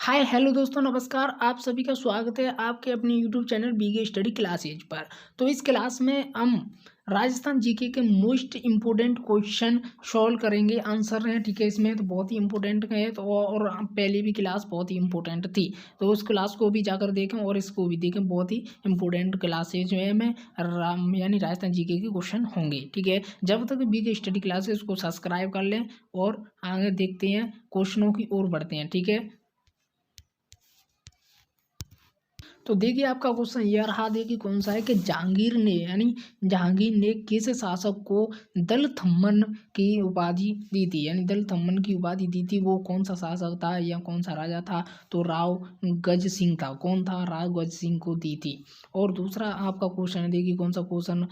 Hi hello दोस्तों, नमस्कार। आप सभी का स्वागत है आपके अपने YouTube channel BK study classes पर। तो इस क्लास में हम राजस्थान जीके के मोस्ट इम्पोर्टेंट क्वेश्चन सॉल्व करेंगे। आंसर हैं, ठीक है। इसमें तो बहुत ही इम्पोर्टेंट है, तो और पहले भी क्लास बहुत ही इम्पोर्टेंट थी, तो उस क्लास को भी जाकर देखें और इसको भी देखें। बहुत ही इम्पोर्टेंट क्लासेज में यानी राजस्थान जीके के क्वेश्चन होंगे, ठीक है। जब तक बीके स्टडी क्लासेज को सब्सक्राइब कर लें और आगे देखते हैं, क्वेश्चनों की ओर बढ़ते हैं, ठीक है। तो देखिए, आपका क्वेश्चन ये रहा, देखिए कौन सा है कि जहांगीर ने किस शासक को दलथम्मन की उपाधि दी थी, यानी दलथम्मन की उपाधि दी थी। वो कौन सा शासक था या कौन सा राजा था? तो राव गज सिंह था। कौन था? राव गज सिंह को दी थी। और दूसरा आपका क्वेश्चन है, देखिए कौन सा क्वेश्चन,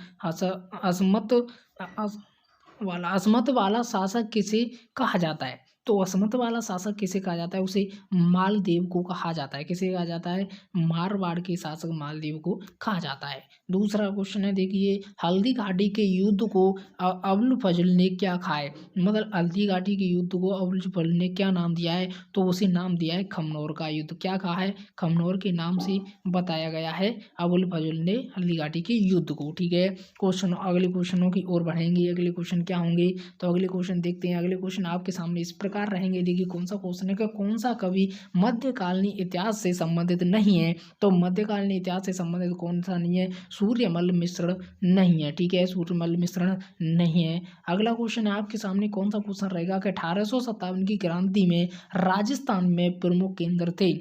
असमत वाला शासक किसे कहा जाता है? तो असमत वाला शासक किसे कहा जाता है? उसे मालदेव को कहा जाता है। किसे कहा जाता है? मारवाड़ के शासक मालदेव को कहा जाता है। दूसरा क्वेश्चन है, देखिए हल्दी घाटी के युद्ध को अबुल फजल ने क्या खाए? मतलब हल्दी घाटी के युद्ध को अबुल फजल ने क्या नाम दिया है? तो उसे नाम दिया है खमनोर का युद्ध। क्या कहा है? खमनोर के नाम से बताया गया है अबुल फजल ने हल्दी घाटी के युद्ध को, ठीक है। अगले क्वेश्चनों की ओर बढ़ेंगे। अगले क्वेश्चन क्या होंगे? तो अगले क्वेश्चन देखते हैं। अगले क्वेश्चन आपके सामने इस प्रकार रहेंगे। देखिए कौन सा क्वेश्चन है कि कौन सा कवि मध्यकालीन इतिहास से संबंधित नहीं है? तो मध्यकालीन इतिहास से संबंधित कौन सा नहीं है? सूर्यमल मिश्र नहीं है, ठीक है। सूर्यमल मिश्र नहीं है। अगला क्वेश्चन है आपके सामने, कौन सा क्वेश्चन रहेगा कि 1857 की क्रांति में राजस्थान में प्रमुख केंद्र थे।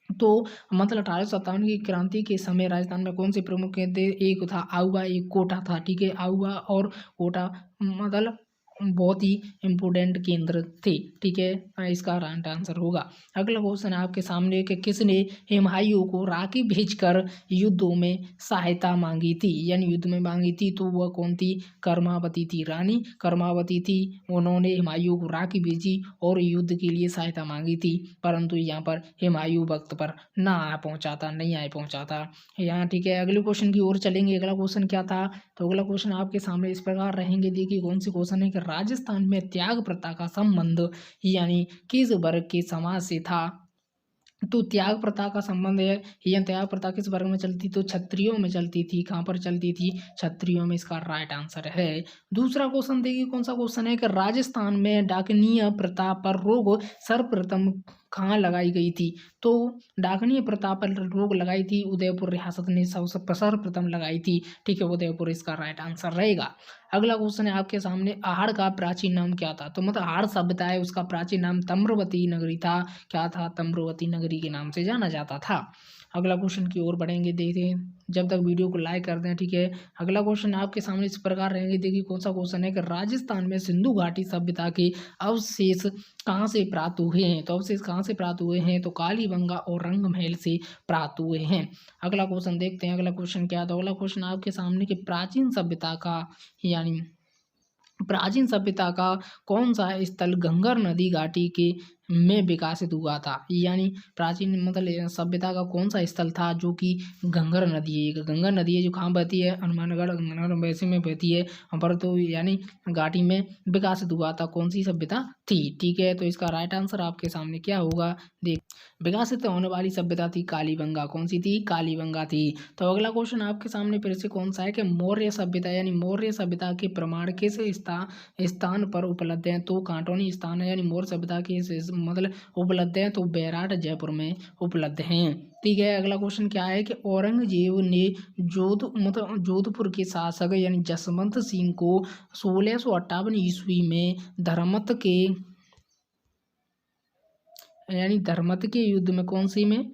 तो मतलब 1857 की क्रांति के समय राजस्थान में कौन से प्रमुख केंद्र? एक था आउवा, एक कोटा था, ठीक है। आउवा और कोटा मतलब बहुत ही इम्पोर्टेंट केंद्र थे, ठीक है। इसका राइट आंसर होगा। अगला क्वेश्चन है आपके सामने कि किसने हुमायूं को राखी भेजकर युद्धों में सहायता मांगी थी, यानी युद्ध में मांगी थी? तो वह कौन थी? कर्मावती थी, रानी कर्मावती थी। उन्होंने हुमायूं को राखी भेजी और युद्ध के लिए सहायता मांगी थी, परंतु यहाँ पर हुमायूं वक्त पर ना आ पहुंचा था, नहीं आ पहुंचा था यहाँ, ठीक है। अगले क्वेश्चन की ओर चलेंगे। अगला क्वेश्चन क्या था? तो अगला क्वेश्चन आपके सामने इस प्रकार रहेंगे। देखिए कौन सी क्वेश्चन है कि राजस्थान में त्याग प्रथा का संबंध यानी किस वर्ग के समाज से था? तो त्याग प्रथा का संबंध है, यह त्याग प्रथा किस वर्ग में चलती? तो क्षत्रियों में चलती थी। कहाँ पर चलती थी? क्षत्रियों में। इसका राइट आंसर है। दूसरा क्वेश्चन देखिए कौन सा क्वेश्चन है कि राजस्थान में डाकनीय प्रथा पर रोक सर्वप्रथम कहाँ लगाई गई थी? तो डाकनीय प्रथा पर रोक लगाई थी उदयपुर रियासत ने सबसे सर्वप्रथम लगाई थी, ठीक है। उदयपुर इसका राइट आंसर रहेगा। अगला क्वेश्चन है आपके सामने, आहड़ का प्राचीन नाम क्या था? तो मतलब आहड़ सभ्यता है, उसका प्राचीन नाम तम्रवती नगरी था। क्या था? तम्रवती नगरी के नाम से जाना जाता था। अगला क्वेश्चन की ओर बढ़ेंगे, देखते हैं। जब तक वीडियो को लाइक कर दें, ठीक है। अगला क्वेश्चन आपके सामने इस प्रकार रहेंगे। देखिए कौन सा क्वेश्चन है कि राजस्थान में सिंधु घाटी सभ्यता के अवशेष कहाँ से प्राप्त हुए हैं? तो अवशेष कहाँ से प्राप्त हुए हैं? तो कालीबंगा और रंगमहल से प्राप्त हुए हैं। अगला क्वेश्चन देखते हैं। अगला क्वेश्चन क्या है? तो अगला क्वेश्चन आपके सामने कि प्राचीन सभ्यता का कौन सा स्थल घंगर नदी घाटी के में विकसित हुआ था? यानी प्राचीन मतलब सभ्यता का कौन सा स्थल था जो कि घंगर नदी है? गंगा नदी है जो कहाँ बहती है? हनुमानगढ़ वैसे में बहती है पर, तो यानी घाटी में विकसित हुआ था। कौन सी सभ्यता थी, ठीक है। तो इसका राइट आंसर आपके सामने क्या होगा? देख, विकसित होने वाली सभ्यता थी कालीबंगा। कौन सी थी? कालीबंगा थी। तो अगला क्वेश्चन आपके सामने फिर से कौन सा है कि मौर्य सभ्यता यानी मौर्य सभ्यता के प्रमाण किस स्थान पर उपलब्ध हैं? तो कांटोनी स्थान है, यानी मौर्य सभ्यता के मतलब उपलब्ध हैं, तो बैराट जयपुर में उपलब्ध हैं, ठीक है। अगला क्वेश्चन क्या है कि औरंगजेब ने जोधपुर के शासक यानी जसवंत सिंह को 1658 ईस्वी में धर्मत के युद्ध में, कौन सी में?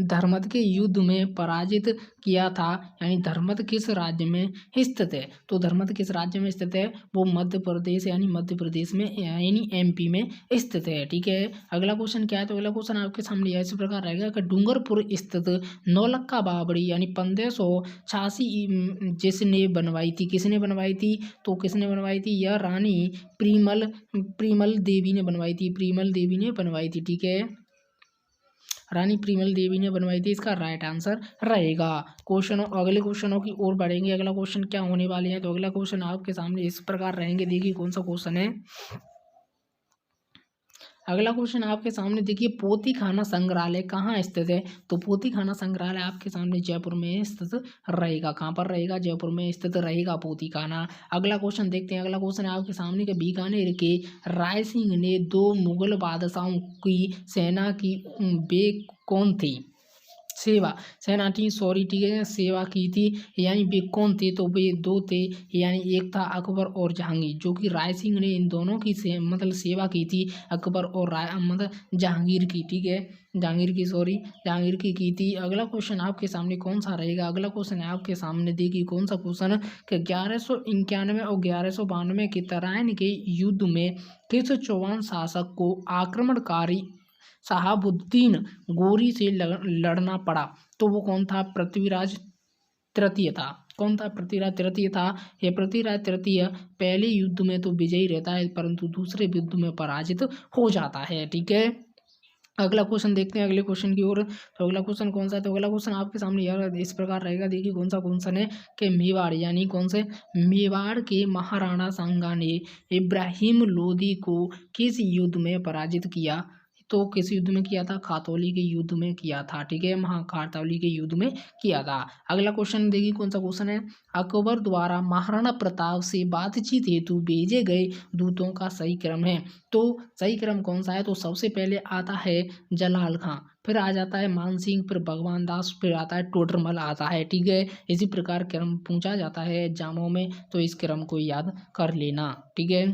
धर्मत के युद्ध में पराजित किया था। यानी धर्मत किस राज्य में स्थित है? तो धर्मत किस राज्य में स्थित है? वो मध्य प्रदेश यानी मध्य प्रदेश में यानी एमपी में स्थित है, ठीक है। अगला क्वेश्चन क्या है? तो अगला क्वेश्चन आपके सामने इस प्रकार रहेगा कि डूंगरपुर स्थित नौलक्खा बावड़ी यानी 1586 जिसने बनवाई थी, किसने बनवाई थी? तो किसने बनवाई थी? यह रानी प्रीमल देवी ने बनवाई थी। प्रीमल देवी ने बनवाई थी, ठीक है। रानी प्रीमल देवी ने बनवाई थी। इसका राइट आंसर रहेगा। अगले क्वेश्चनों की ओर बढ़ेंगे। अगला क्वेश्चन क्या होने वाले हैं? तो अगला क्वेश्चन आपके सामने इस प्रकार रहेंगे। देखिए कौन सा क्वेश्चन है अगला क्वेश्चन आपके सामने देखिए, पोती खाना संग्रहालय कहाँ स्थित है? तो पोती खाना संग्रहालय आपके सामने जयपुर में स्थित रहेगा। कहाँ पर रहेगा? जयपुर में स्थित रहेगा पोती खाना। अगला क्वेश्चन देखते हैं। अगला क्वेश्चन है आपके सामने के बीकानेर के राय सिंह ने दो मुगल बादशाहों की सेना की वे कौन थी? सेवा सेना थी, सॉरी, ठीक है, सेवा की थी, यानी वे कौन थे? तो वे दो थे, यानी एक था अकबर और जहांगीर, जो कि राय सिंह ने इन दोनों की मतलब सेवा की थी, अकबर और राय मतलब जहांगीर की, ठीक है, जहांगीर की थी। अगला क्वेश्चन आपके सामने कौन सा रहेगा? अगला क्वेश्चन है आपके सामने, देखिए कौन सा क्वेश्चन कि 1191 और 1192 के तराइन के युद्ध में किस चौहान शासक को आक्रमणकारी शहाबुद्दीन गोरी से लड़ना पड़ा? तो वो कौन था? पृथ्वीराज तृतीय था। कौन था? पृथ्वीराज तृतीय था। ये पृथ्वीराज तृतीय पहले युद्ध में तो विजयी रहता है, परंतु दूसरे युद्ध में पराजित हो जाता है, ठीक है। अगला क्वेश्चन देखते हैं अगले क्वेश्चन की ओर। तो अगला क्वेश्चन कौन सा है? तो अगला क्वेश्चन आपके सामने यार इस प्रकार रहेगा, देखिए कौन सा क्वेश्चन है कि मेवाड़, यानी कौन से? मेवाड़ के महाराणा सांगा ने इब्राहिम लोदी को किस युद्ध में पराजित किया? तो किस युद्ध में किया था? खातौली के युद्ध में किया था, ठीक है, महाखातौली के युद्ध में किया था। अगला क्वेश्चन देखिए कौन सा क्वेश्चन है? अकबर द्वारा महाराणा प्रताप से बातचीत हेतु भेजे गए दूतों का सही क्रम है। तो सही क्रम कौन सा है? तो सबसे पहले आता है जलाल खां, फिर आ जाता है मान सिंह, फिर भगवान दास, फिर आता है टोडरमल आता है, ठीक है। इसी प्रकार क्रम पूछा जाता है एग्जामों में, तो इस क्रम को याद कर लेना, ठीक है।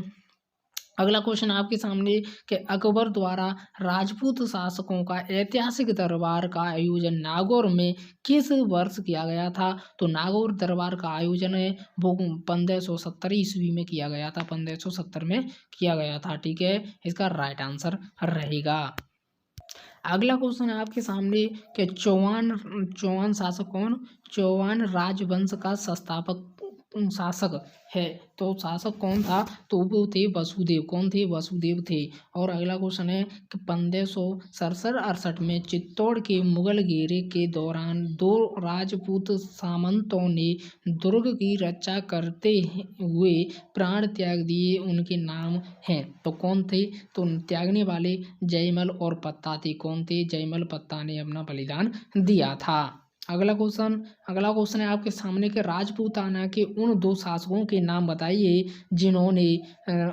अगला क्वेश्चन आपके सामने कि अकबर द्वारा राजपूत शासकों का ऐतिहासिक दरबार का आयोजन नागौर में किस वर्ष किया गया था? तो नागौर दरबार का आयोजन है वो 1570 ईस्वी में किया गया था, 1570 में किया गया था, ठीक है। इसका राइट आंसर रहेगा। अगला क्वेश्चन है आपके सामने कि चौहान चौहान शासक कौन? चौहान राजवंश का संस्थापक शासक है, तो शासक कौन था? तो वो थे वसुदेव। कौन थे? वसुदेव थे। और अगला क्वेश्चन है कि 1567-68 में चित्तौड़ के मुगल घेरे के दौरान दो राजपूत सामंतों ने दुर्ग की रक्षा करते हुए प्राण त्याग दिए, उनके नाम हैं, तो कौन थे? तो त्यागने वाले जयमल और पत्ता थे। कौन थे? जयमल पत्ता ने अपना बलिदान दिया था। अगला क्वेश्चन है आपके सामने के राजपूताना के उन दो शासकों के नाम बताइए जिन्होंने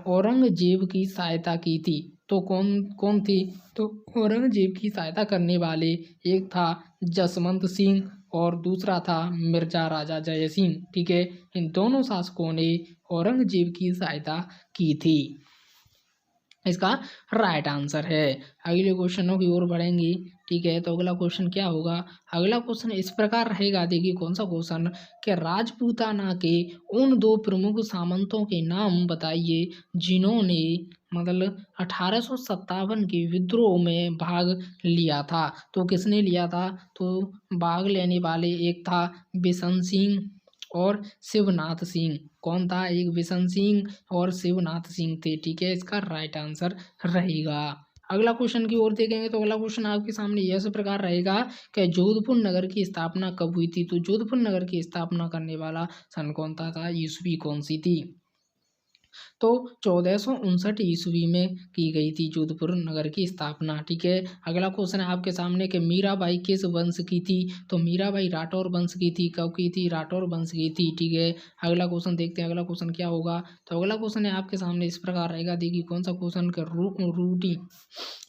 औरंगजेब की सहायता की थी। तो कौन कौन थे? तो औरंगजेब की सहायता करने वाले एक था जसवंत सिंह और दूसरा था मिर्जा राजा जय सिंह, ठीक है। इन दोनों शासकों ने औरंगजेब की सहायता की थी। इसका राइट आंसर है। अगले क्वेश्चनों की ओर बढ़ेंगे, ठीक है। तो अगला क्वेश्चन क्या होगा? अगला क्वेश्चन इस प्रकार रहेगा, देखिए कौन सा क्वेश्चन कि राजपूताना के उन दो प्रमुख सामंतों के नाम बताइए जिन्होंने मतलब 1857 के विद्रोह में भाग लिया था। तो किसने लिया था? तो भाग लेने वाले एक था बिशन सिंह और शिवनाथ सिंह। कौन था? एक बिशन सिंह और शिवनाथ सिंह थे, ठीक है। इसका राइट आंसर रहेगा। अगला क्वेश्चन की ओर देखेंगे तो अगला क्वेश्चन आपके सामने इस प्रकार रहेगा कि जोधपुर नगर की स्थापना कब हुई थी? तो जोधपुर नगर की स्थापना करने वाला सन कौन सा था? ईस्वी कौन सी थी? तो 1459 ईस्वी में की गई थी जोधपुर नगर की स्थापना, ठीक है। अगला क्वेश्चन है आपके सामने कि मीराबाई किस वंश की थी? तो मीराबाई राठौर वंश की थी। कब की थी? राठौर वंश की थी, ठीक है। अगला क्वेश्चन देखते हैं, अगला क्वेश्चन क्या होगा? तो अगला क्वेश्चन है आपके सामने इस प्रकार रहेगा, देखिए कौन सा क्वेश्चन का रूटी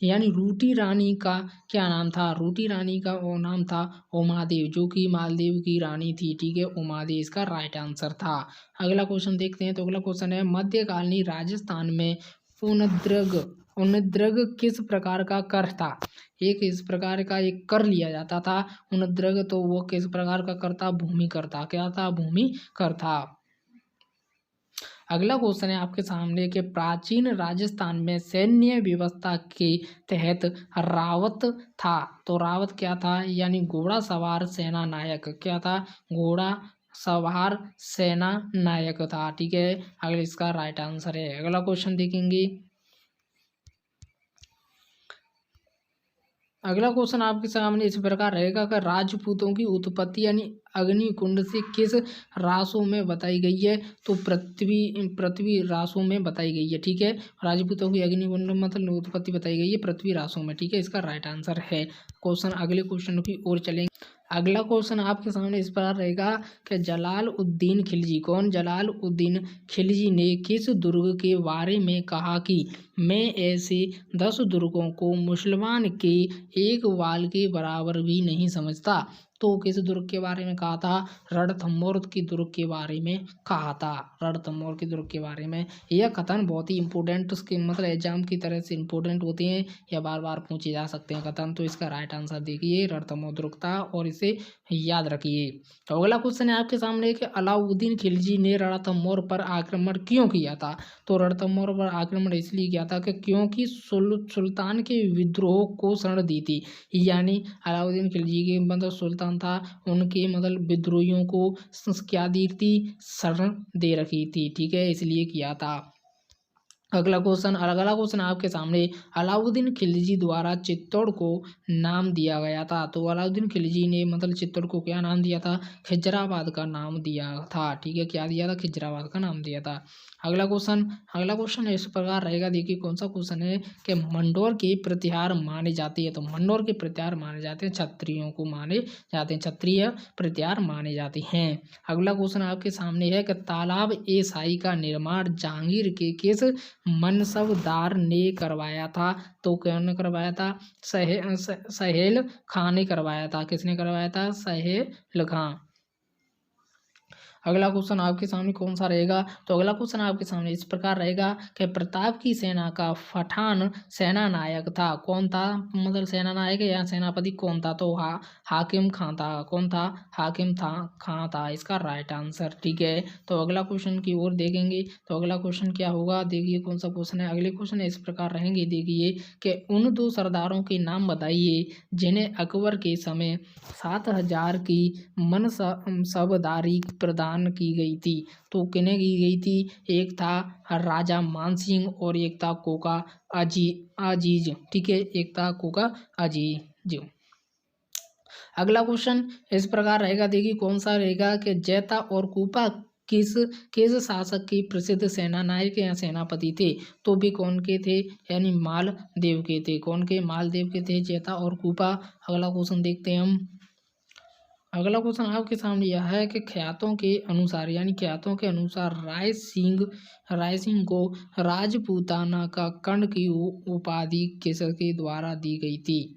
यानी रूटी रानी का क्या नाम था? रूटी रानी का वो नाम था उमादेव, जो कि मालदीव की रानी थी, ठीक है, उमादेव इसका राइट आंसर था। अगला क्वेश्चन देखते हैं, तो अगला क्वेश्चन है मध्यकालीन राजस्थान में उनद्रग उनद्रग किस प्रकार का कर था? एक इस प्रकार का एक कर लिया जाता था उनद्रग, तो वो किस प्रकार का कर था? भूमि कर था। क्या था? भूमि कर था। अगला क्वेश्चन है आपके सामने कि प्राचीन राजस्थान में सैन्य व्यवस्था के तहत रावत था। तो रावत क्या था? यानी घोड़ा सवार सेना नायक। क्या था? घोड़ा सवार सेना नायक था, ठीक है। अगला इसका राइट आंसर है। अगला क्वेश्चन देखेंगे। अगला क्वेश्चन आपके सामने इस प्रकार रहेगा कि राजपूतों की उत्पत्ति यानी अग्निकुंड से किस रासों में बताई गई है? तो पृथ्वी पृथ्वी रासों में बताई गई है। ठीक है, राजपूतों की अग्निकुंड मतलब उत्पत्ति बताई गई है पृथ्वी रासों में। ठीक है, इसका राइट आंसर है। क्वेश्चन अगले क्वेश्चन की ओर चलेंगे। अगला क्वेश्चन आपके सामने इस प्रकार रहेगा कि जलालुद्दीन खिलजी, कौन? जलालुद्दीन खिलजी ने किस दुर्ग के बारे में कहा कि मैं ऐसे 10 दुर्गों को मुसलमान के एक वाल के बराबर भी नहीं समझता? तो किस दुर्ग के बारे में कहा था? रणथंभौर की दुर्ग के बारे में कहा था। रणथंभौर की दुर्ग के बारे में। यह कथन बहुत ही इंपॉर्टेंट, उसके मतलब एग्जाम की तरह से इंपॉर्टेंट होते हैं या बार बार पूछे जा सकते हैं कथन। तो इसका राइट आंसर देखिए रणथंभौर दुर्ग था और इसे याद रखिए। तो अगला क्वेश्चन है आपके सामने कि अलाउद्दीन खिलजी ने रणथंभौर पर आक्रमण क्यों किया था? तो रणथंभौर पर आक्रमण इसलिए किया था कि क्योंकि सुल्तान के विद्रोह को शरण दी थी। यानी अलाउद्दीन खिलजी के मतलब सुल्तान था, उनके मतलब विद्रोहियों को क्या दी थी? शरण दे रखी थी। ठीक है, इसलिए किया था। अगला क्वेश्चन आपके सामने अलाउद्दीन खिलजी द्वारा चित्तौड़ को नाम दिया गया था। तो अलाउद्दीन खिलजी ने मतलब चित्तौड़ को क्या नाम दिया था? खिजराबाद का नाम दिया था। ठीक है, क्या दिया था? खिजराबाद का नाम दिया था। अगला क्वेश्चन इस प्रकार रहेगा, देखिए कौन सा क्वेश्चन है कि मंडोर के प्रतिहार माने जाते हैं। तो मंडोर के प्रतिहार माने जाते हैं, क्षत्रियों को माने जाते हैं, क्षत्रिय प्रतिहार माने जाते हैं। अगला क्वेश्चन आपके सामने है कि तालाब ए शाही का निर्माण जहांगीर के किस मनसबदार ने करवाया था? तो कौन करवाया था? सहेल खां ने करवाया था। किसने करवाया था? सहेल खां। अगला क्वेश्चन आपके सामने कौन सा रहेगा? तो अगला क्वेश्चन आपके सामने इस प्रकार रहेगा कि प्रताप की सेना का पठान सेना नायक था। कौन था? मतलब सेना नायक या सेनापति कौन था? तो हाकिम खां था। कौन था? हाकिम था खां था। इसका राइट आंसर। ठीक है, तो अगला क्वेश्चन की ओर देखेंगे। तो अगला क्वेश्चन क्या होगा? देखिए कौन सा क्वेश्चन है। अगले क्वेश्चन इस प्रकार रहेंगे, देखिए कि उन 2 सरदारों के नाम बताइए जिन्हें अकबर के समय 7,000 की मनसबदारी प्रदान की गई थी। तो किन्हें की गई थी? एक था राजा मान सिंह और एक था कोका अजीज। ठीक है, एक था कोका अजीज। अगला क्वेश्चन इस प्रकार रहेगा, देखिए कौन सा रहेगा कि जैता और कूपा किस किस शासक की प्रसिद्ध सेना नायक या सेनापति थे? तो भी कौन के थे? यानी मालदेव के थे। कौन के? मालदेव के थे जैता और कूपा। अगला क्वेश्चन देखते हैं हम। अगला क्वेश्चन आपके सामने यह है कि ख्यातों के अनुसार यानी ख्यातों के अनुसार राय सिंह को राजपूताना का कर्ण की उपाधि किसके द्वारा दी गई थी?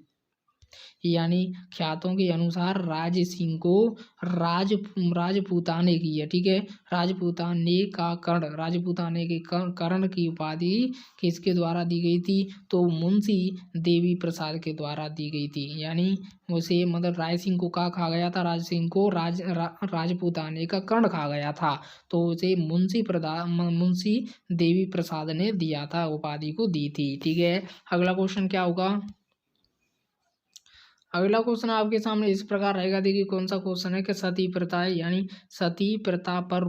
यानी ख्यातों के अनुसार राज सिंह को राजपूताने की है। ठीक है, राजपूताने का कर्ण, राजपूताने के कर्ण की उपाधि किसके द्वारा दी गई थी? तो मुंशी देवी प्रसाद के द्वारा दी गई थी। यानी उसे मतलब राय सिंह को कहा गया था? राज सिंह को राजपूताने का कर्ण कहा गया था। तो उसे मुंशी देवी प्रसाद ने दिया था, उपाधि को दी थी। ठीक है, अगला क्वेश्चन क्या होगा? अगला क्वेश्चन आपके सामने इस प्रकार रहेगा, देखिए कौन सा क्वेश्चन है कि सती प्रथा यानी सती प्रथा पर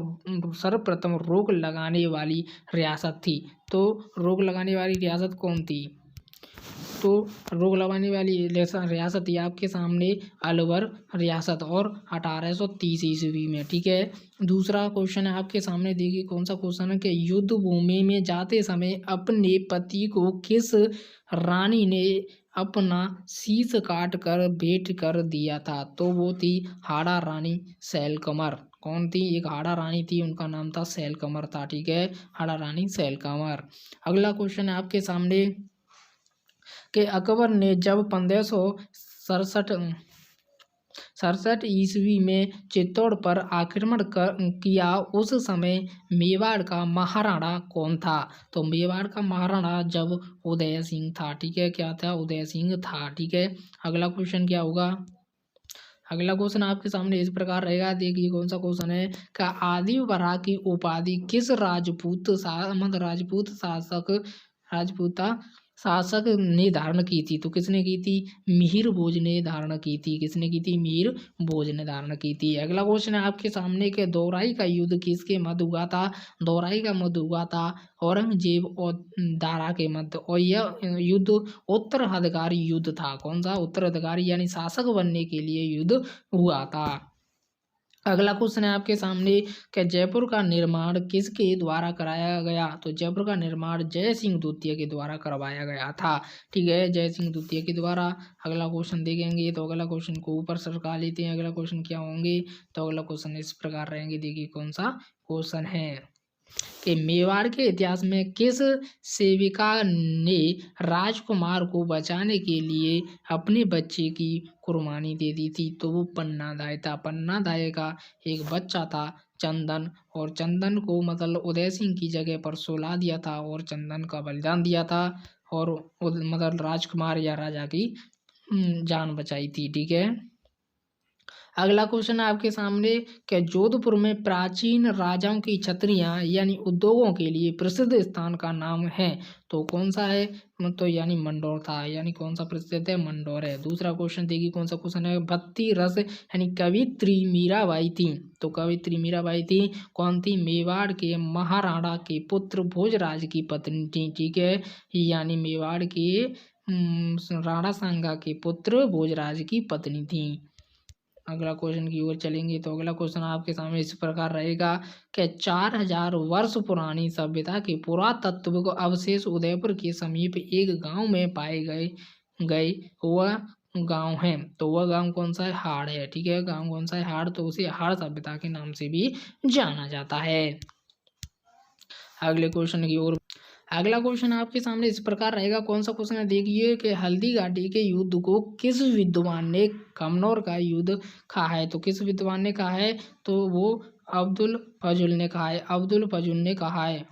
सर्वप्रथम रोक लगाने वाली रियासत थी। तो रोक लगाने वाली रियासत कौन थी? तो रोक लगाने वाली रियासत थी आपके सामने अलवर रियासत और 1830 ईस्वी में। ठीक है, दूसरा क्वेश्चन है आपके सामने, देखिए कौन सा क्वेश्चन है कि युद्ध भूमि में जाते समय अपने पति को किस रानी ने अपना शीश काट कर भेंट कर दिया था? तो वो थी हाड़ा रानी सैलकमर। कौन थी? एक हाड़ा रानी थी, उनका नाम था सैलकमर था। ठीक है, हाड़ा रानी सैलकमर। अगला क्वेश्चन है आपके सामने कि अकबर ने जब 1567 ईस्वी में चित्तौड़ पर आक्रमण किया उस समय मेवाड़ का महाराणा कौन था? तो मेवाड़ का महाराणा जब उदय सिंह था। ठीक है, क्या था? उदय सिंह था। ठीक है, अगला क्वेश्चन क्या होगा? अगला क्वेश्चन आपके सामने इस प्रकार रहेगा, देखिए कौन सा क्वेश्चन है कि आदि वरा की उपाधि किस राजपूता शासक ने धारण की थी, तो किसने की थी? मिहिर भोज ने धारण की थी। किसने की थी? मिहिर भोज ने धारण की थी। अगला क्वेश्चन है आपके सामने के दोराई का युद्ध किसके मध्य हुआ था? दोराई का मध्य हुआ था औरंगजेब और दारा के मध्य, और यह युद्ध उत्तराधिकारी युद्ध था। कौन सा? उत्तराधिकारी यानी शासक बनने के लिए युद्ध हुआ था। अगला क्वेश्चन है आपके सामने कि जयपुर का निर्माण किसके द्वारा कराया गया? तो जयपुर का निर्माण जय सिंह द्वितीय के द्वारा करवाया गया था। ठीक है, जय सिंह द्वितीय के द्वारा। अगला क्वेश्चन देखेंगे तो अगला क्वेश्चन को ऊपर सरका लेते हैं। अगला क्वेश्चन क्या होंगे? तो अगला क्वेश्चन इस प्रकार रहेंगे, देखिए कौन सा क्वेश्चन है कि मेवाड़ के इतिहास में किस सेविका ने राजकुमार को बचाने के लिए अपने बच्चे की कुर्बानी दे दी थी? तो वो पन्नादाय था। पन्नादाय का एक बच्चा था चंदन, और चंदन को मतलब उदय सिंह की जगह पर सुला दिया था और चंदन का बलिदान दिया था, और मतलब राजकुमार या राजा की जान बचाई थी। ठीक है, अगला क्वेश्चन है आपके सामने कि जोधपुर में प्राचीन राजाओं की छत्रियां यानी उद्योगों के लिए प्रसिद्ध स्थान का नाम है, तो कौन सा है? तो यानी मंडौर था। यानी कौन सा प्रसिद्ध है? मंडौर है। दूसरा क्वेश्चन देखिए कौन सा क्वेश्चन है। भक्ति रस यानी कवित्री मीराबाई थी, तो कवित्री मीराबाई थी कौन थी? मेवाड़ के महाराणा के पुत्र भोजराज की पत्नी थी। ठीक है, यानी मेवाड़ के राणा सांगा के पुत्र भोजराज की पत्नी थी। अगला क्वेश्चन की ओर चलेंगे तो अगला क्वेश्चन आपके सामने इस प्रकार रहेगा कि 4000 वर्ष पुरानी सभ्यता के पुरातत्व को अवशेष उदयपुर के समीप एक गांव में पाए गए वह गांव है, तो वह गांव कौन सा है? हाड़ है। ठीक है, गांव कौन सा है? हाड़, तो उसे हाड़ सभ्यता के नाम से भी जाना जाता है। अगले क्वेश्चन की ओर, अगला क्वेश्चन आपके सामने इस प्रकार रहेगा, कौन सा क्वेश्चन है? देखिए कि हल्दी घाटी के युद्ध को किस विद्वान ने कमनौर का युद्ध कहा है? तो किस विद्वान ने कहा है? तो वो अब्दुल फजल ने कहा है। अब्दुल फजल ने कहा है।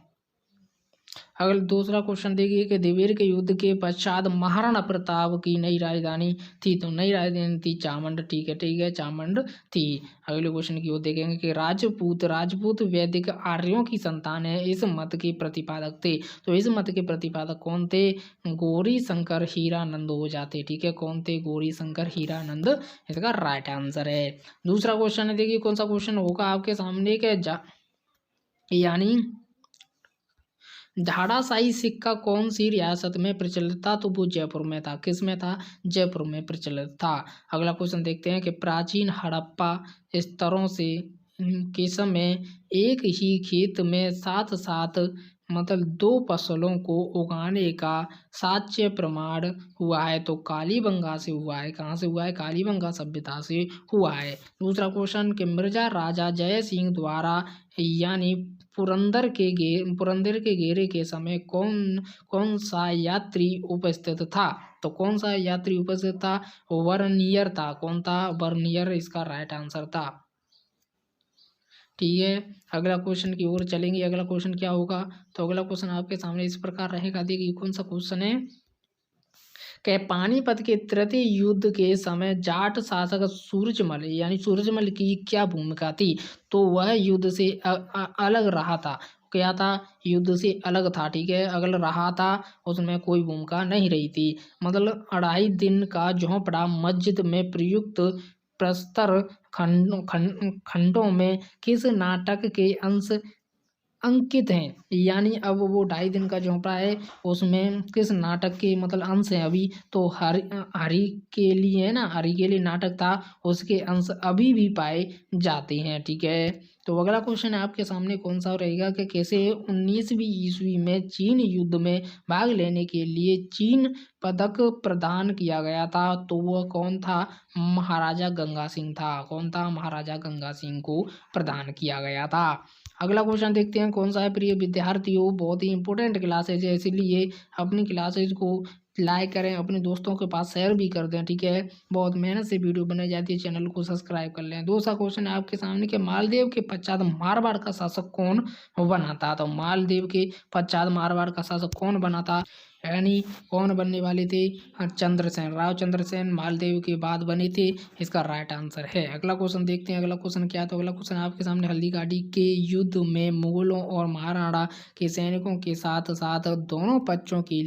अगला दूसरा क्वेश्चन देखिए कि दिवेर के युद्ध के पश्चात महाराणा प्रताप की नई राजधानी थी, तो नई राजधानी थी चामंड। ठीक है, चामंड थी। अगले क्वेश्चन की ओर देखेंगे कि राजपूत वैदिक आर्यों की संतान है, इस मत के प्रतिपादक थे, तो इस मत के प्रतिपादक कौन थे? गौरी शंकर हीरानंद हो जाते। ठीक है, कौन थे? गौरी शंकर हीरानंद इसका राइट आंसर है। दूसरा क्वेश्चन है, देखिए कौन सा क्वेश्चन होगा आपके सामने के यानी झाड़ाशाही सिक्का कौन सी रियासत में प्रचलित था? तो वो जयपुर में था। किस में था? जयपुर में प्रचलित था। अगला क्वेश्चन देखते हैं कि प्राचीन हड़प्पा स्तरों से के समय एक ही खेत में साथ साथ मतलब दो फसलों को उगाने का साक्ष्य प्रमाण हुआ है, तो कालीबंगा से हुआ है। कहाँ से हुआ है? कालीबंगा सभ्यता से हुआ है। दूसरा क्वेश्चन कि मिर्जा राजा जय सिंह द्वारा यानी पुरंदर के घेरे के समय कौन कौन सा यात्री उपस्थित था? तो कौन सा यात्री उपस्थित था? वर्नियर था। कौन था? वर्नियर इसका राइट आंसर था। ठीक है, अगला क्वेश्चन की ओर चलेंगे। अगला क्वेश्चन क्या होगा? तो अगला क्वेश्चन आपके सामने इस प्रकार रहेगा, देखिए कौन सा क्वेश्चन है कि पानीपत के तृतीय युद्ध के समय जाट शासक सूरजमल यानी सूरजमल की क्या भूमिका थी? तो वह युद्ध से अलग रहा था। क्या था? युद्ध से अलग था। ठीक है, अगर रहा था, उसमें कोई भूमिका नहीं रही थी। मतलब 2.5 दिन का झोंपड़ा मस्जिद में प्रयुक्त प्रस्तर खंडों में किस नाटक के अंश अंकित हैं? यानी अब वो 2.5 दिन का झोंपड़ा है, उसमें किस नाटक के मतलब अंश है अभी? तो हरि के लिए है ना, हरि के लिए नाटक था, उसके अंश अभी भी पाए जाते हैं। ठीक है, तो अगला क्वेश्चन है आपके सामने कौन सा रहेगा कि कैसे 19वीं ईस्वी में चीन युद्ध में भाग लेने के लिए चीन पदक प्रदान किया गया था? तो वह कौन था? महाराजा गंगा सिंह था। कौन था? महाराजा गंगा सिंह को प्रदान किया गया था। अगला क्वेश्चन देखते हैं कौन सा है। प्रिय विद्यार्थियों, बहुत ही इंपॉर्टेंट क्लासेज है, इसलिए अपनी क्लासेज को लाइक करें, अपने दोस्तों के पास शेयर भी कर दें। ठीक है, बहुत मेहनत से वीडियो बनाई जाती है, चैनल को सब्सक्राइब कर लें। दूसरा क्वेश्चन है आपके सामने कि मालदेव के पश्चात मारवाड़ का शासक कौन बना था? तो मालदेव के पश्चात मारवाड़ का शासक कौन बना था? यानी कौन बनने वाले थे? चंद्रसेन, राव चंद्रसेन मालदेव के बाद बने थे, इसका राइट आंसर है। अगला क्वेश्चन देखते हैं, अगला क्वेश्चन क्या? तो अगला क्वेश्चन आपके सामने हल्दी घाटी के युद्ध में मुगलों और महाराणा के सैनिकों के साथ साथ दोनों पक्षों की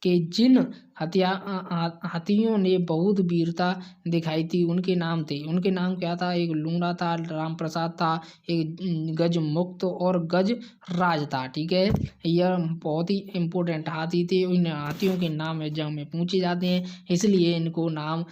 कि जिन हाथियों ने बहुत वीरता दिखाई थी उनके नाम थे। उनके नाम क्या था? एक लूणा था, राम प्रसाद था, एक गज मुक्त और गज राज था। ठीक है, यह बहुत ही इम्पोर्टेंट हाथी थे। इन हाथियों के नाम एग्जाम में पूछे जाते हैं, इसलिए इनको नाम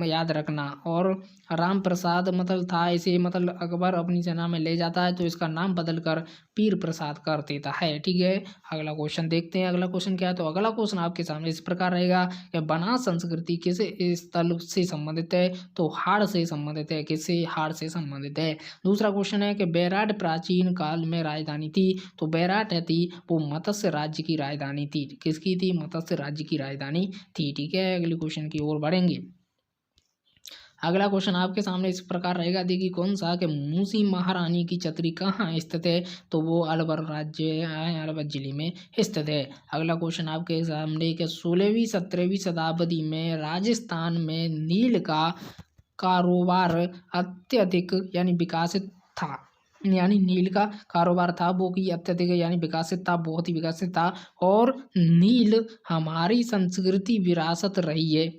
याद रखना। और राम प्रसाद मतलब था, इसे मतलब अकबर अपनी सेना में ले जाता है तो इसका नाम बदल कर पीर प्रसाद कर देता है। ठीक है, अगला क्वेश्चन देखते हैं। अगला क्वेश्चन क्या है? तो अगला क्वेश्चन आपके सामने इस प्रकार रहेगा कि बनास संस्कृति किस स्थल से संबंधित है? तो हाड़ से संबंधित है। किससे? हाड़ से संबंधित है। दूसरा क्वेश्चन है कि बैराट प्राचीन काल में राजधानी थी। तो बैराट है थी वो मत्स्य राज्य की राजधानी थी। किसकी थी? मत्स्य राज्य की राजधानी थी। ठीक है, अगले क्वेश्चन की ओर बढ़ेंगे। अगला क्वेश्चन आपके सामने इस प्रकार रहेगा, देखिए कौन सा कि मूसी महारानी की छतरी कहाँ स्थित है? तो वो अलवर राज्य अलवर जिले में स्थित है। अगला क्वेश्चन आपके सामने कि 16वीं 17वीं शताब्दी में राजस्थान में नील का कारोबार अत्यधिक यानी विकसित था। यानी नील का कारोबार था वो कि अत्यधिक यानी विकसित था, बहुत ही विकसित था। और नील हमारी संस्कृति विरासत रही है।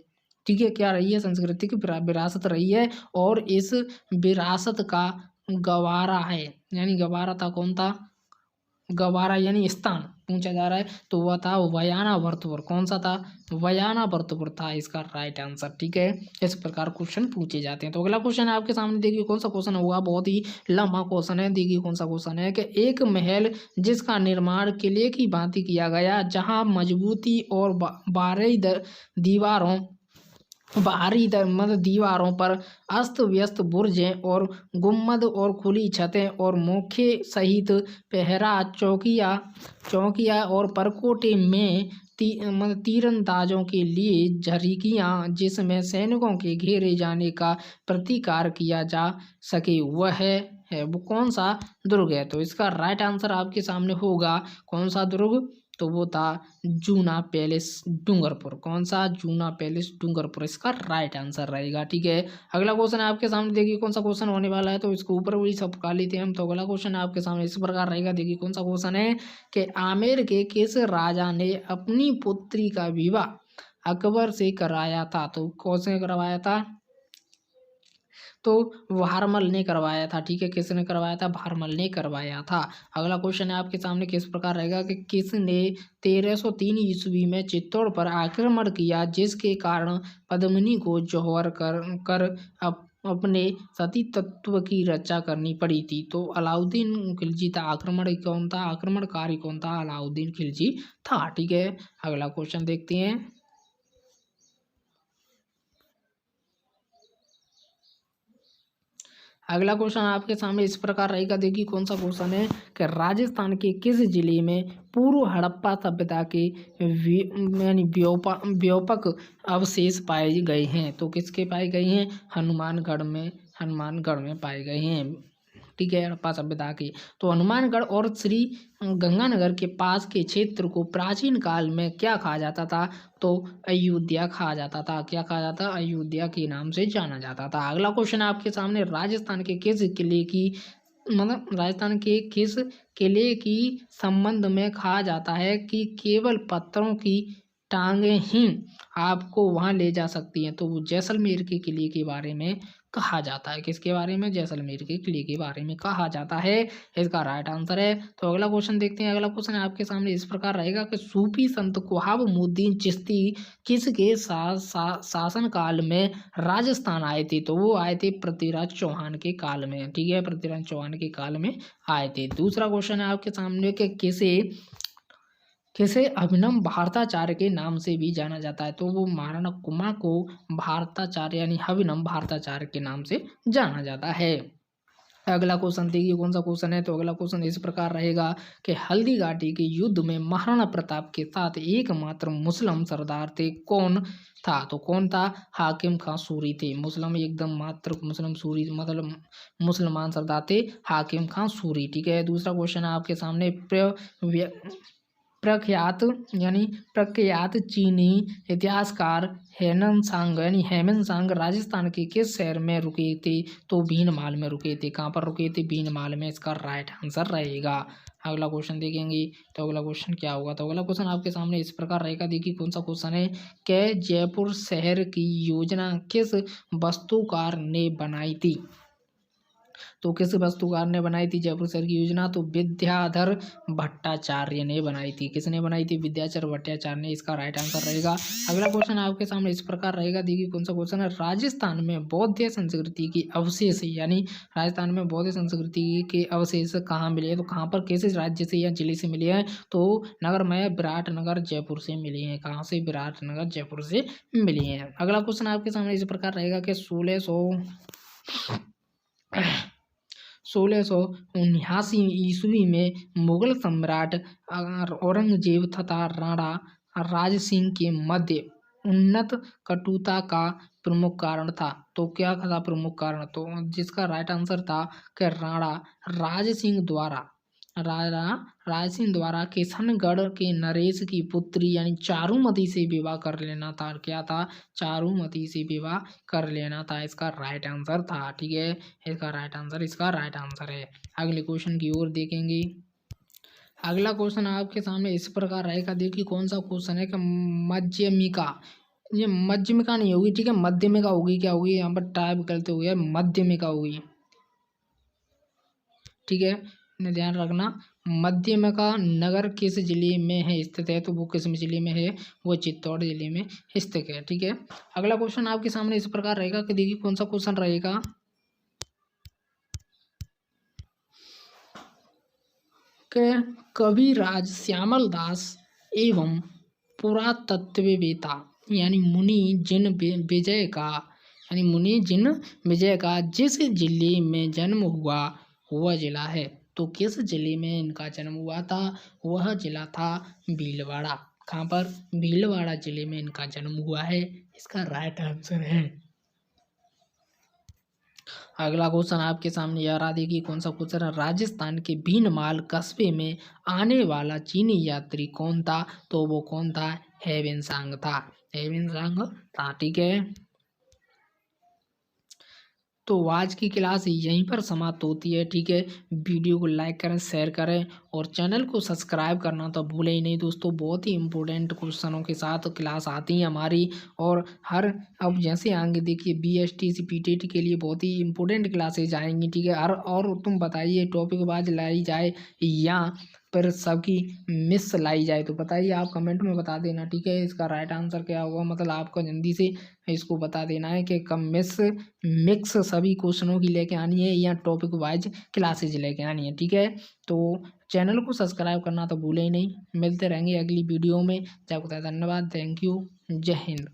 ठीक है, क्या रही है? संस्कृति की विरासत रही है। और इस विरासत का गवारा है, यानी गवारा था। कौन था? गवारा यानी स्थान पूछा जा रहा है तो वह था वयाना भरतपुर। कौन सा था? वयाना भरतपुर था इसका राइट आंसर। ठीक है, इस प्रकार क्वेश्चन पूछे जाते हैं। तो अगला क्वेश्चन है आपके सामने, देखिए कौन सा क्वेश्चन होगा, बहुत ही लंबा क्वेश्चन है। देखिए कौन सा क्वेश्चन है कि एक महल जिसका निर्माण किले की भांति किया गया, जहाँ मजबूती और बाहरी मतलब दीवारों पर अस्त व्यस्त बुर्जें और गुम्मद और खुली छतें और मोखे सहित पहरा चौकिया और परकोटे में मतलब तीरंदाजों के लिए झरिकियाँ, जिसमें सैनिकों के घेरे जाने का प्रतिकार किया जा सके, वह है वो कौन सा दुर्ग है? तो इसका राइट आंसर आपके सामने होगा कौन सा दुर्ग? तो वो था जूना पैलेस डूंगरपुर। कौन सा? जूना पैलेस डूंगरपुर इसका राइट आंसर रहेगा। ठीक है, अगला क्वेश्चन है आपके सामने, देखिए कौन सा क्वेश्चन होने वाला है। तो इसको ऊपर भी सब का लेते हैं हम। तो अगला क्वेश्चन आपके सामने इस प्रकार रहेगा, देखिए कौन सा क्वेश्चन है कि आमेर के किस राजा ने अपनी पुत्री का विवाह अकबर से कराया था? तो कौन से करवाया था? तो भारमल ने करवाया था। ठीक है, किसने करवाया था? भारमल ने करवाया था। अगला क्वेश्चन है आपके सामने किस प्रकार रहेगा कि किसने 1303 ईस्वी में चित्तौड़ पर आक्रमण किया, जिसके कारण पद्मिनी को जौहर कर अपने सती तत्व की रक्षा करनी पड़ी थी? तो अलाउद्दीन खिलजी था। आक्रमणकारी कौन था? अलाउद्दीन खिलजी था। ठीक है, अगला क्वेश्चन देखते हैं। अगला क्वेश्चन आपके सामने इस प्रकार रहेगा, देखिए कौन सा क्वेश्चन है कि राजस्थान के किस जिले में पूर्व हड़प्पा सभ्यता के यानी व्योपक अवशेष पाए गए हैं? तो किसके पाए गए हैं? हनुमानगढ़ में पाए गए हैं। ठीक है, हड़प्पा सभ्यता के। तो हनुमानगढ़ और श्री गंगानगर के पास के क्षेत्र को प्राचीन काल में क्या कहा जाता था? तो अयोध्या कहा जाता था। क्या कहा जाता? अयोध्या के नाम से जाना जाता था। अगला क्वेश्चन आपके सामने, राजस्थान के किस किले की संबंध में कहा जाता है कि केवल पत्थरों की टांगें ही आपको वहां ले जा सकती हैं? तो वो जैसलमेर के किले के बारे में कहा जाता है। किसके बारे में? जैसलमेर के किले के बारे में कहा जाता है। इसका राइट आंसर है। तो अगला क्वेश्चन देखते हैं। अगला क्वेश्चन आपके सामने इस प्रकार रहेगा कि सूफी संत ख्वाबुद्दीन चिश्ती किसके शासन काल में राजस्थान आए थे? तो वो आए थे पृथ्वीराज चौहान के काल में। ठीक है, पृथ्वीराज चौहान के काल में आए थे। दूसरा क्वेश्चन है आपके सामने कि किसे अभिनव भारताचार्य के नाम से भी जाना जाता है? तो वो महाराणा कुंभा को भारताचार्य यानी अभिनव भारताचार्य के नाम से जाना जाता है। अगला क्वेश्चन देखिए कौन सा क्वेश्चन है। तो अगला क्वेश्चन इस प्रकार रहेगा कि हल्दी घाटी के युद्ध में महाराणा प्रताप के साथ एकमात्र मुस्लिम सरदार थे, कौन था? तो कौन था? हाकिम खां सूरी थे। मुस्लिम सूरी मतलब मुसलमान सरदार थे हाकिम खां सूरी। ठीक है, दूसरा क्वेश्चन है आपके सामने, प्रख्यात चीनी इतिहासकार हेमन सांग राजस्थान के किस शहर में रुके थे? तो भीनमाल में रुके थे। कहाँ पर रुके थे? भीनमाल में इसका राइट आंसर रहेगा। अगला क्वेश्चन देखेंगे तो अगला क्वेश्चन क्या होगा, तो अगला क्वेश्चन आपके सामने इस प्रकार रहेगा। देखिए कौन सा क्वेश्चन है कि जयपुर शहर की योजना किस वास्तुकार ने बनाई थी। तो किस वास्तुकार ने बनाई थी जयपुर शहर की योजना, तो विद्याधर भट्टाचार्य ने बनाई थी। किसने बनाई थी, विद्याधर भट्टाचार्य ने, इसका राइट आंसर रहेगा। अगला क्वेश्चन आपके सामने इस प्रकार रहेगा। देखिए कौन सा क्वेश्चन है, राजस्थान में बौद्ध संस्कृति की अवशेष, यानी राजस्थान में बौद्ध संस्कृति के अवशेष कहाँ मिले हैं, तो कहाँ पर, किस राज्य से या जिले से मिले हैं, तो नगर में विराटनगर जयपुर से मिले हैं। कहाँ से, विराटनगर जयपुर से मिले हैं। अगला क्वेश्चन आपके सामने इस प्रकार रहेगा कि 1679 ईस्वी में मुगल सम्राट औरंगजेब तथा राणा राज सिंह के मध्य उन्नत कटुता का प्रमुख कारण था। तो क्या था प्रमुख कारण, तो जिसका राइट आंसर था कि राणा राज सिंह द्वारा किशनगढ़ के नरेश की पुत्री यानी चारुमती से विवाह कर लेना था। क्या था, चारुमती से विवाह कर लेना था, इसका राइट आंसर था। ठीक है, इसका राइट आंसर है। अगले क्वेश्चन की ओर देखेंगे। अगला क्वेश्चन आपके सामने इस प्रकार रहेगा। देखिए कौन सा क्वेश्चन है कि मध्यमिका, ये मध्यमिका नहीं होगी, ठीक है, मध्यमिका होगी। क्या होगी, यहाँ पर टाइप करते हुए मध्यमिका होगी। ठीक है, ध्यान रखना। मध्यमिका नगर किस जिले में है स्थित है, तो वो किस जिले में है, वो चित्तौड़ जिले में स्थित है। ठीक है, अगला क्वेश्चन आपके सामने इस प्रकार रहेगा कि देखिए कौन सा क्वेश्चन रहेगा कि कविराज श्यामल दास एवं पुरातत्ववेत्ता यानी मुनि जिन विजय का जिस जिले में जन्म हुआ वह जिला है। तो किस जिले में इनका जन्म हुआ था, वह जिला था भीलवाड़ा। कहाँ पर, भीलवाड़ा जिले में इनका जन्म हुआ है, इसका राइट आंसर है। अगला क्वेश्चन आपके सामने यह रहा। देखिए कौन सा क्वेश्चन है, राजस्थान के भीनमाल कस्बे में आने वाला चीनी यात्री कौन था, तो वो कौन था, हेवेनसांग था। ठीक है, तो आज की क्लास यहीं पर समाप्त होती है। ठीक है, वीडियो को लाइक करें, शेयर करें और चैनल को सब्सक्राइब करना तो भूलें ही नहीं दोस्तों। बहुत ही इंपॉर्टेंट क्वेश्चनों के साथ क्लास आती है हमारी, और अब जैसे आएंगे देखिए BST PTT के लिए बहुत ही इंपॉर्टेंट क्लासेज आएंगी। ठीक है, और तुम बताइए टॉपिक वाइज लाई जाए या पर सबकी मिस लाई जाए, तो बताइए, आप कमेंट में बता देना। ठीक है, इसका राइट आंसर क्या होगा, मतलब आपको जल्दी से इसको बता देना है कि कम मिक्स सभी क्वेश्चनों की लेके आनी है या टॉपिक वाइज क्लासेज लेके आनी है। ठीक है, तो चैनल को सब्सक्राइब करना तो भूले ही नहीं। मिलते रहेंगे अगली वीडियो में। जब तक धन्यवाद, थैंक यू, जय हिंद।